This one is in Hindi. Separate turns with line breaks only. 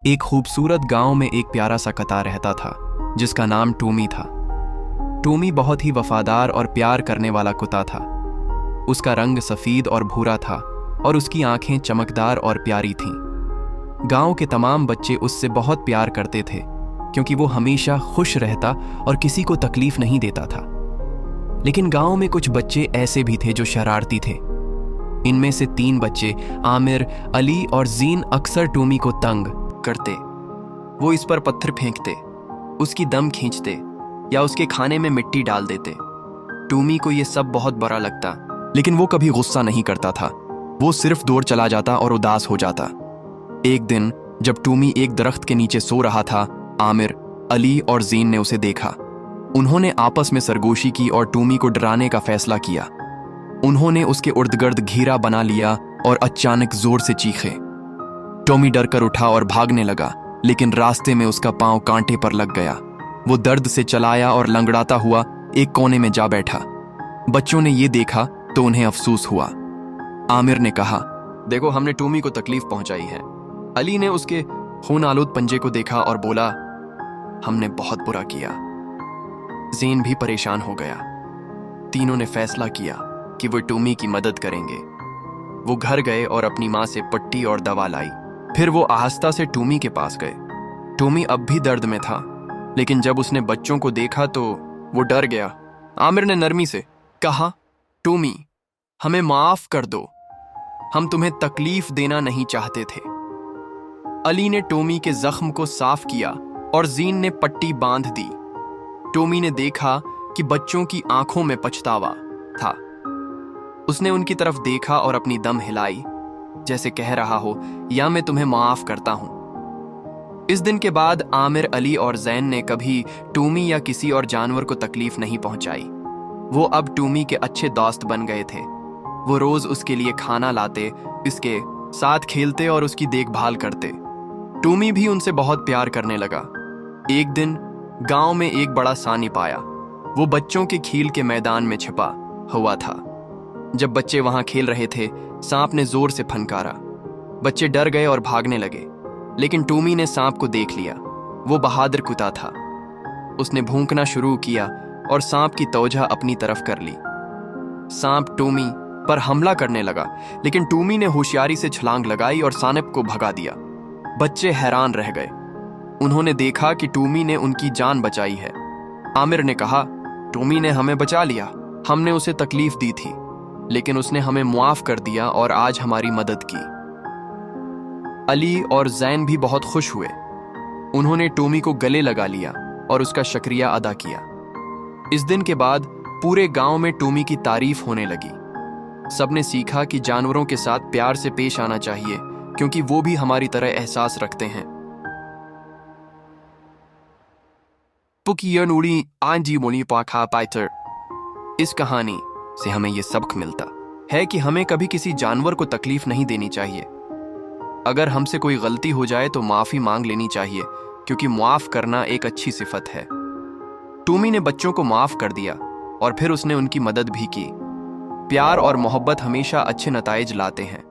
एक खूबसूरत गांव में एक प्यारा सा कता रहता था जिसका नाम टूमी था। टूमी बहुत ही वफादार और प्यार करने वाला कुत्ता था। उसका रंग सफेद और भूरा था और उसकी आंखें चमकदार और प्यारी थीं। गांव के तमाम बच्चे उससे बहुत प्यार करते थे क्योंकि वो हमेशा खुश रहता और किसी को तकलीफ नहीं देता था। लेकिन गांव में कुछ बच्चे ऐसे भी थे जो शरारती थे। इनमें से 3 बच्चे आमिर, अली और जीन अक्सर टूमी को तंग करते। वो इस पर पत्थर फेंकते, उसकी दम खींचते या उसके खाने में मिट्टी डाल देते। टूमी को ये सब बहुत बुरा लगता, लेकिन वो कभी गुस्सा नहीं करता था। वो सिर्फ दूर चला जाता और उदास हो जाता। एक दिन जब टूमी एक दरख्त के नीचे सो रहा था, आमिर, अली और जीन ने उसे देखा। उन्होंने आपस में सरगोशी की और टूमी को डराने का फैसला किया। उन्होंने उसके उर्दगर्द घेरा बना लिया और अचानक जोर से चीखे। टॉमी डरकर उठा और भागने लगा, लेकिन रास्ते में उसका पांव कांटे पर लग गया। वो दर्द से चलाया और लंगड़ाता हुआ एक कोने में जा बैठा। बच्चों ने ये देखा तो उन्हें अफसोस हुआ। आमिर ने कहा, देखो, हमने टूमी को तकलीफ पहुंचाई है। अली ने उसके खून आलूद पंजे को देखा और बोला, हमने बहुत बुरा किया। ज़ीन भी परेशान हो गया। तीनों ने फैसला किया कि वो टूमी की मदद करेंगे। वो घर गए और अपनी माँ से पट्टी और दवा लाई। फिर वो आहिस्ता से टूमी के पास गए। टूमी अब भी दर्द में था, लेकिन जब उसने बच्चों को देखा तो वो डर गया। आमिर ने नरमी से कहा, टूमी, हमें माफ कर दो, हम तुम्हें तकलीफ देना नहीं चाहते थे। अली ने टूमी के जख्म को साफ किया और जीन ने पट्टी बांध दी। टूमी ने देखा कि बच्चों की आंखों में पछतावा था। उसने उनकी तरफ देखा और अपनी दम हिलाई, जैसे कह रहा हो, या मैं तुम्हें माफ करता हूं। इस दिन के बाद आमिर, अली और जैन ने कभी टूमी या किसी और जानवर को तकलीफ नहीं पहुंचाई। वो अब टूमी के अच्छे दोस्त बन गए थे। वो रोज उसके लिए खाना लाते, इसके साथ खेलते और उसकी देखभाल करते। टूमी भी उनसे बहुत प्यार करने लगा। एक दिन गांव में एक बड़ा सांप आया। वो बच्चों के खेल के मैदान में छिपा हुआ था। जब बच्चे वहां खेल रहे थे, सांप ने जोर से फनकारा। बच्चे डर गए और भागने लगे, लेकिन टूमी ने सांप को देख लिया। वो बहादुर कुत्ता था। उसने भौंकना शुरू किया और सांप की तवज्जो अपनी तरफ कर ली। सांप टूमी पर हमला करने लगा, लेकिन टूमी ने होशियारी से छलांग लगाई और सांप को भगा दिया। बच्चे हैरान रह गए। उन्होंने देखा कि टूमी ने उनकी जान बचाई है। आमिर ने कहा, टूमी ने हमें बचा लिया। हमने उसे तकलीफ दी थी, लेकिन उसने हमें मुआफ कर दिया और आज हमारी मदद की। अली और जैन भी बहुत खुश हुए। उन्होंने टूमी को गले लगा लिया और उसका शुक्रिया अदा किया। इस दिन के बाद पूरे गांव में टूमी की तारीफ होने लगी। सबने सीखा कि जानवरों के साथ प्यार से पेश आना चाहिए, क्योंकि वो भी हमारी तरह एहसास रखते हैं। इस कहानी से हमें यह सबक मिलता है कि हमें कभी किसी जानवर को तकलीफ नहीं देनी चाहिए। अगर हमसे कोई गलती हो जाए तो माफी मांग लेनी चाहिए, क्योंकि माफ करना एक अच्छी सिफत है। टूमी ने बच्चों को माफ कर दिया और फिर उसने उनकी मदद भी की। प्यार और मोहब्बत हमेशा अच्छे नताइज लाते हैं।